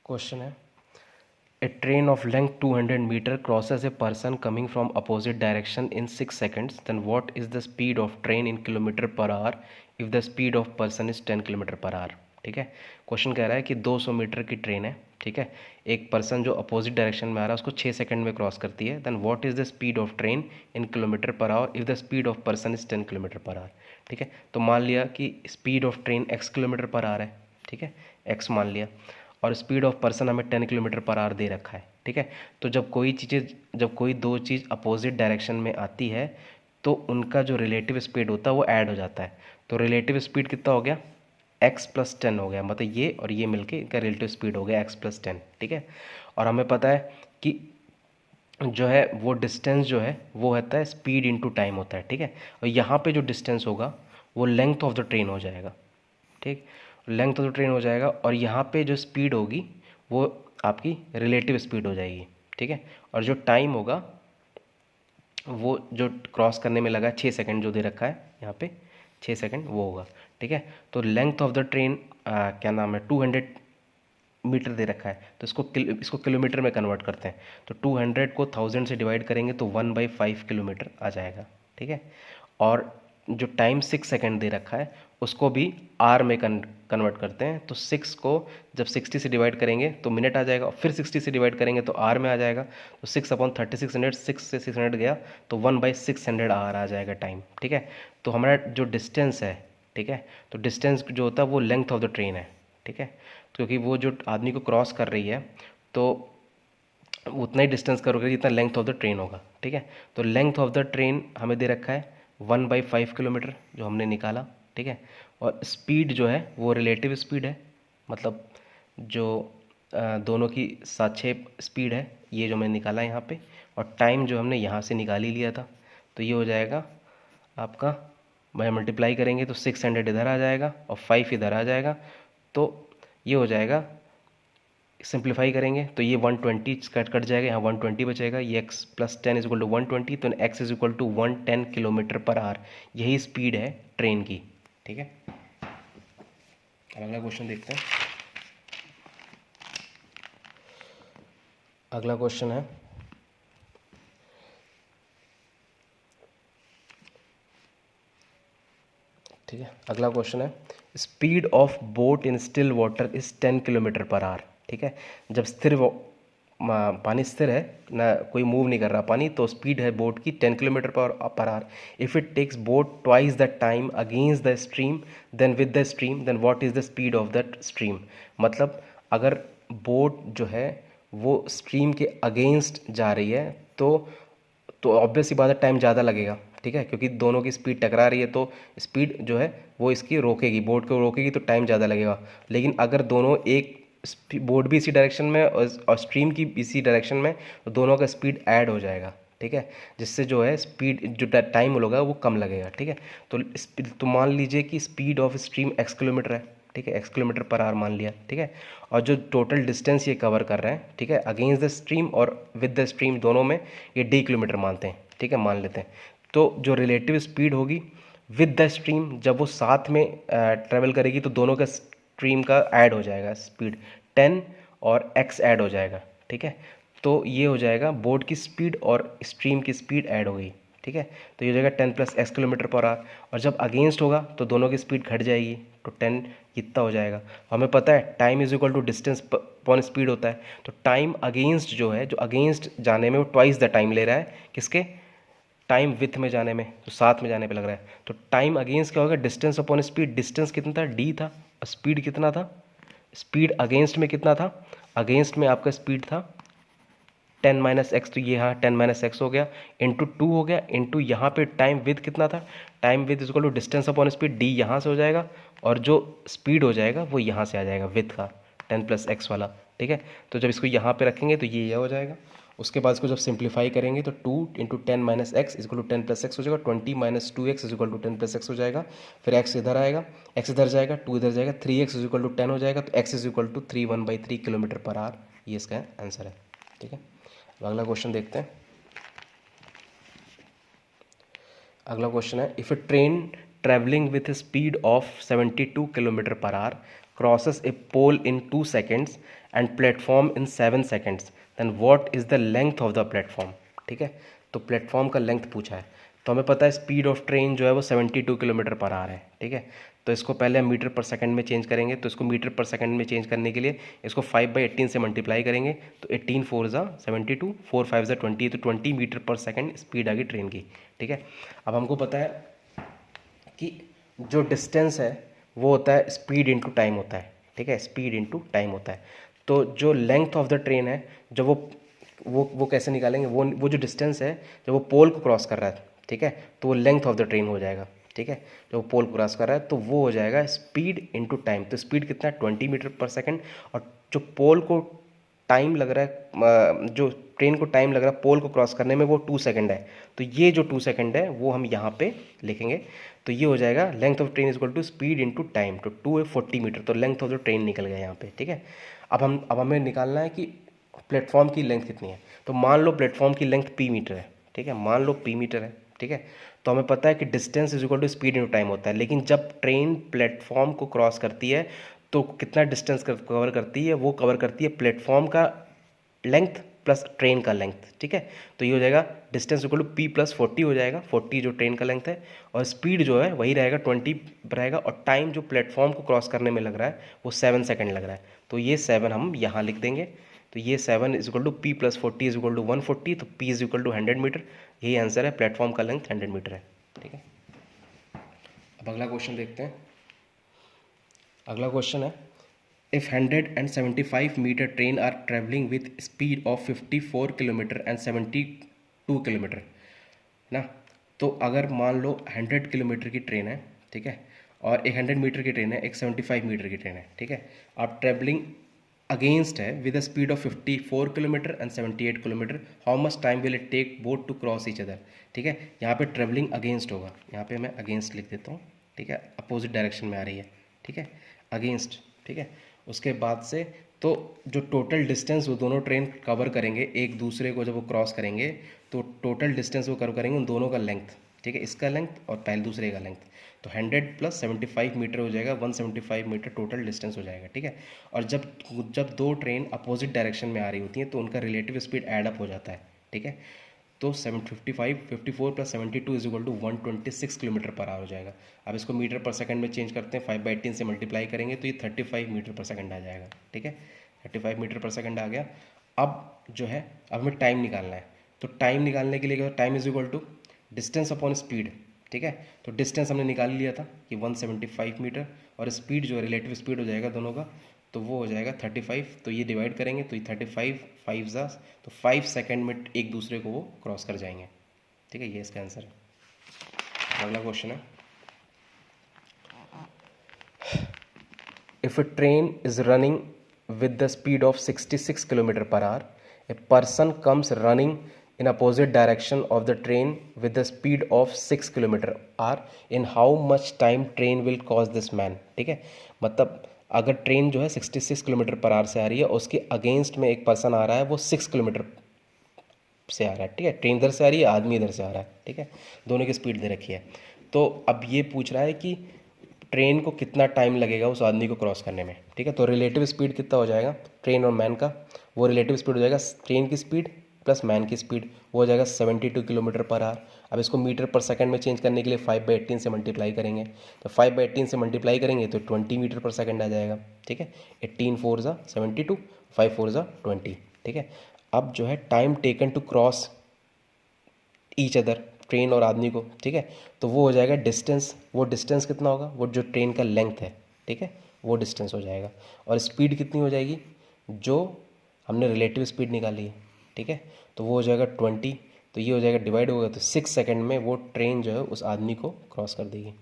Question है, a train of length 200 metre crosses a person coming from opposite direction in 6 seconds, then what is the speed of train in kilometre per hour if the speed of person is 10 kilometre per hour. ठीक है, question कह रहा है कि 200 metre की train है, ठीक है, एक पर्सन जो अपोजिट डायरेक्शन में आ रहा है उसको 6 सेकंड में क्रॉस करती है, then what is the speed of train in kilometre per hour if the speed of person is 10 kilometre per hour. ठीक है, तो मान लिया कि speed of train x kilometre per hour है, ठीक है, x मान लिया, और स्पीड ऑफ पर्सन हमें 10 किलोमीटर पर आवर दे रखा है। ठीक है, तो जब कोई दो चीज़ अपोजिट डायरेक्शन में आती है तो उनका जो रिलेटिव स्पीड होता है वो ऐड हो जाता है। तो रिलेटिव स्पीड कितना हो गया, x प्लस 10 हो गया, मतलब ये और ये मिलके इनका रिलेटिव स्पीड हो गया x प्लस 10। ठीक है, और हमें पता है कि जो है वो डिस्टेंस जो है वो होता है स्पीड इनटू टाइम होता है। ठीक है, और यहाँ पे जो डिस्टेंस होगा वो लेंथ ऑफ द ट्रेन हो जाएगा। ठीक, लेंथ ऑफ द ट्रेन हो जाएगा, और यहाँ पे जो स्पीड होगी वो आपकी रिलेटिव स्पीड हो जाएगी। ठीक है, और जो टाइम होगा वो जो क्रॉस करने में लगा 6 सेकंड जो दे रखा है यहाँ पे 6 सेकंड वो होगा। ठीक है, तो लेंथ ऑफ द ट्रेन क्या नाम है 200 मीटर दे रखा है, तो इसको किलोमीटर में कन्वर्ट करते हैं, तो 200 को 1000 से डिवाइड करेंगे तो 1/5 किलोमीटर आ जाएगा। ठीक है, और जो टाइम 6 सेकंड दे रखा है उसको भी आर में कन्वर्ट करते हैं, तो 6 को जब 60 से डिवाइड करेंगे तो मिनट आ जाएगा, फिर 60 से डिवाइड करेंगे तो आर में आ जाएगा, तो 6/3600, 6 से 600 गया तो 1/600 आर आ जाएगा टाइम। ठीक है, तो हमारा जो डिस्टेंस है, ठीक है, तो डिस्टेंस जो होता है वो लेंथ ऑफ द ट्रेन है। ठीक है, क्योंकि वो जो आदमी को क्रॉस कर रही है तो उतना ही डिस्टेंस करोगे जितना लेंथ ऑफ द ट्रेन होगा। ठीक है, तो लेंथ ऑफ द ट्रेन हमें दे रखा है 1/5 किलोमीटर जो हमने निकाला। ठीक है, और स्पीड जो है वो रिलेटिव स्पीड है, मतलब जो दोनों की सापेक्ष स्पीड है, ये जो मैंने निकाला यहाँ पे, और टाइम जो हमने यहाँ से निकाल ही लिया था, तो ये हो जाएगा आपका, भाई मल्टीप्लाई करेंगे तो 600 इधर आ जाएगा और 5 इधर आ जाएगा, तो ये हो जाएगा, सिंप्लीफाई करेंगे तो ये 120 कट जाएगा, यहाँ 120 बचेगा, ये x plus 10 is equal to 120, तो x is equal to 110 kilometre per hour, यही स्पीड है ट्रेन की। ठीक है, अब अगला क्वेश्चन देखते हैं। अगला क्वेश्चन है, ठीक है, अगला क्वेश्चन है, speed of boat in still water is 10 kilometre per hour. ठीक है, जब पानी स्थिर है ना, कोई मूव नहीं कर रहा पानी, तो स्पीड है बोट की 10 kilometre per hour. If it takes boat twice the time against the stream then with the stream, then what is the speed of that stream. मतलब अगर बोट जो है वो स्ट्रीम के अगेंस्ट जा रही है तो ऑब्वियस सी बात है टाइम ज़्यादा लगेगा। ठीक है, क्योंकि दोनों की स्पीड टकरा रही है तो स्पीड जो है वो इसकी रोकेगी, बोट को रोकेगी, तो टाइम ज़्यादा लगेगा। लेकिन अगर दोनों एक बोट भी इसी डायरेक्शन में और स्ट्रीम की इसी डायरेक्शन में, तो दोनों का स्पीड ऐड हो जाएगा। ठीक है, जिससे जो है स्पीड जो टाइम होगा वो कम लगेगा। ठीक है, तो मान लीजिए कि speed of stream x kilometre है। ठीक है, x किलोमीटर पर आवर मान लिया। ठीक है, और जो टोटल डिस्टेंस ये कवर कर रहे हैं, ठीक है, अगेंस्ट द स्ट्रीम और विद द स्ट्रीम दोनों में ये d किलोमीटर मानते हैं। ठीक है, मान लेते हैं, तो जो रिलेटिव स्पीड होगी विद द स्ट्रीम, जब वो साथ में ट्रेवल करेगी तो दोनों का स्ट्रीम का ऐड हो जाएगा स्पीड 10 और x ऐड हो जाएगा। ठीक है, तो ये हो जाएगा बोट की स्पीड और स्ट्रीम की स्पीड ऐड हो गई। ठीक है, तो ये हो जाएगा 10 + x किलोमीटर पर आवर, और जब अगेंस्ट होगा तो दोनों की स्पीड घट जाएगी, तो 10 कितना हो जाएगा। हमें पता है time is equal to distance upon speed होता है, तो टाइम अगेंस्ट जो है, जो अगेंस्ट जाने में वो ट्वाइस द टाइम ले रहा है, किसके, टाइम विथ में जाने में, तो साथ में जाने पे लग रहा है, तो टाइम अगेंस्ट क्या होगा, डिस्टेंस अपॉन स्पीड। डिस्टेंस कितना था, d था, और स्पीड कितना था, स्पीड अगेंस्ट में कितना था, अगेंस्ट में आपका स्पीड था 10 - x, तो ये हाँ 10 - x हो गया, इंटू 2 हो गया, इंटू यहाँ पे टाइम विद कितना था, time with is equal to distance upon speed, d यहाँ से हो जाएगा, और जो स्पीड हो जाएगा वो यहाँ से आ जाएगा विद का 10 + x वाला। ठीक है, तो जब इसको यहाँ पे रखेंगे तो ये हो जाएगा, उसके बाद इसको जब सिंप्लीफाई करेंगे तो 2 × 10 - x is equal to 10 + x हो जाएगा, 20 - 2x is equal to 10 + x हो जाएगा, फिर x इधर आएगा, x इधर जाएगा, 2 इधर जाएगा, 3x इज इक्वल टू 10 हो जाएगा, तो x is equal to 3 kilometre per hour, ये इसका आंसर है। ठीक है, अगला क्वेश्चन देखते हैं। अगला क्वेश्चन है, if A train travelling with speed of 72 kilometre per our crosses a pole in 2 seconds and platform in 7 seconds, then what is the length of the platform? ठीक है, तो प्लेटफॉर्म का लेंथ पूछा है, तो हमें पता है स्पीड ऑफ ट्रेन जो है वो 72 किलोमीटर पर आवर है। ठीक है, तो इसको पहले हम मीटर पर सेकंड में चेंज करेंगे, तो इसको मीटर पर सेकंड में चेंज करने के लिए इसको 5/18 से मल्टीप्लाई करेंगे, तो 18 4 ज़ा 72, 4 5 ज़ा 20, तो 20 मीटर पर सेकंड स्पीड आ गई ट्रेन की। ठीक है, अब हमको पता है कि जो डिस्टेंस है वो होता है स्पीड इंटू टाइम होता है। ठीक है, स्पीड इंटू टाइम होता है, तो जो लेंथ ऑफ द ट्रेन है, जब वो कैसे निकालेंगे, वो जो डिस्टेंस है जब वो पोल को क्रॉस कर रहा है, ठीक है, तो वो लेंथ ऑफ द ट्रेन हो जाएगा। ठीक है, जब वो पोल क्रॉस कर रहा है तो वो हो जाएगा स्पीड इंटू टाइम। तो स्पीड कितना है 20 मीटर पर सेकंड, और जो पोल को टाइम लग रहा है, जो ट्रेन को टाइम लग रहा है पोल को क्रॉस करने में, वो 2 सेकंड है। तो ये जो 2 सेकंड है वो हम यहाँ पे लिखेंगे, तो ये हो जाएगा length of train is equal to speed into time, तो 2 है 40 मीटर, तो लेंथ ऑफ द ट्रेन निकल गया यहाँ पे। ठीक है, अब हमें निकालना है कि प्लेटफॉर्म की लेंथ कितनी है, तो मान लो प्लेटफॉर्म की लेंथ पी मीटर है। ठीक है, मान लो पी मीटर है। ठीक है, तो हमें पता है कि distance is equal to speed into time होता है, लेकिन जब ट्रेन प्लेटफॉर्म को क्रॉस करती है तो कितना डिस्टेंस कवर करती है, वो कवर करती है प्लेटफॉर्म का लेंथ प्लस ट्रेन का लेंथ। ठीक है, तो ये हो जाएगा distance equal to P plus 40 हो जाएगा, 40 जो ट्रेन का लेंथ है, और स्पीड जो है वही रहेगा 20 रहेगा, और टाइम जो प्लेटफॉर्म को क्रॉस करने में लग रहा है वो 7 सेकंड लग रहा है, तो ये 7 हम यहाँ लिख देंगे। तो ये 7 is equal to P plus 40 is equal to 140, तो P is equal to 100 metre, यही आंसर है, प्लेटफॉर्म का लेंथ 100 मीटर है। ठीक है, अब अगला क्वेश्चन देखते हैं। अगला क्वेश्चन है, if 175 metre train are travelling with speed of 54 kilometre and 72 kilometre ना, तो अगर मान लो 100 किलोमीटर की ट्रेन है, ठीक है, और एक 100 मीटर की ट्रेन है, एक 75 मीटर की ट्रेन है, ठीक है, आप ट्रेवलिंग अगेंस्ट है with a speed of 54 kilometre and 78 kilometre, how much time will it take both to cross each other. ठीक है, यहाँ पे ट्रेवलिंग अगेंस्ट होगा, यहाँ पे मैं अगेंस्ट लिख देता हूँ। ठीक है, अपोजिट डायरेक्शन में आ रही है। ठीक है, अगेंस्ट। ठीक है, उसके बाद से तो जो टोटल डिस्टेंस वो दोनों ट्रेन कवर करेंगे एक दूसरे को, जब वो क्रॉस करेंगे तो टोटल डिस्टेंस वो कवर करेंगे उन दोनों का लेंथ। ठीक है, इसका लेंथ और पहले दूसरे का लेंथ, तो 100 प्लस 75 मीटर हो जाएगा, 175 मीटर टोटल डिस्टेंस हो जाएगा। ठीक है, और जब दो ट्रेन अपोजिट डायरेक्शन में आ रही होती हैं तो उनका रिलेटिव स्पीड ऐड अप हो जाता है। ठीक है, तो 54 plus 72 is equal to 126 kilometre per hour हो जाएगा। अब इसको मीटर पर सेकंड में चेंज करते हैं, 5/18 से मल्टीप्लाई करेंगे तो ये 35 मीटर पर सेकंड आ जाएगा। ठीक है, 35 मीटर पर सेकंड आ गया। अब जो है, अब हमें टाइम निकालना है, तो टाइम निकालने के लिए क्या, time is equal to distance upon speed. ठीक है, तो डिस्टेंस हमने निकाल लिया था कि 175 मीटर, और स्पीड जो है रिलेटिव स्पीड हो जाएगा दोनों का, तो वो हो जाएगा 35, तो ये डिवाइड करेंगे तो ये 35 5 ज़ा, तो 5 सेकंड में एक दूसरे को वो क्रॉस कर जाएंगे। ठीक है, ये इसका आंसर है। अगला क्वेश्चन है, if a train is running with the speed of 66 km per hour, a person comes running in opposite direction of the train with the speed of 6 km hour, in how much time train will cause this man। ठीक है, मतलब अगर train जो है 66 kilometre per our से आ रही है, उसके अगेंस्ट में एक पर्सन आ रहा है, वो 6 किलोमीटर से आ रहा है। ठीक है, ट्रेन इधर से आ रही है, आदमी इधर से आ रहा है। ठीक है, दोनों की स्पीड दे रखी है, तो अब ये पूछ रहा है कि ट्रेन को कितना टाइम लगेगा उस आदमी को क्रॉस करने में। ठीक है, तो रिलेटिव स्पीड कितना हो जाएगा ट्रेन और मैन का, वो रिलेटिव स्पीड हो जाएगा ट्रेन की स्पीड प्लस मैन की स्पीड, वो हो जाएगा 72 किलोमीटर पर आवर। अब इसको मीटर पर सेकंड में चेंज करने के लिए 5/18 से मल्टीप्लाई करेंगे, तो 5/18 से मल्टीप्लाई करेंगे तो 20 मीटर पर सेकंड आ जाएगा। ठीक है, 18 4 ज़ा 72, 5 4 ज़ा 20। ठीक है, अब जो है time taken to cross each other, train और आदमी को। ठीक है, तो वो हो जाएगा डिस्टेंस, वो डिस्टेंस कितना होगा, वो जो ट्रेन का लेंथ है। ठीक है, वो डिस्टेंस हो जाएगा, और स्पीड कितनी हो जाएगी, जो हमने रिलेटिव स्पीड निकाली है। ठीक है, तो वो हो जाएगा 20, तो ये हो जाएगा डिवाइड होगा तो 6 सेकंड में वो ट्रेन जो है उस आदमी को क्रॉस कर देगी।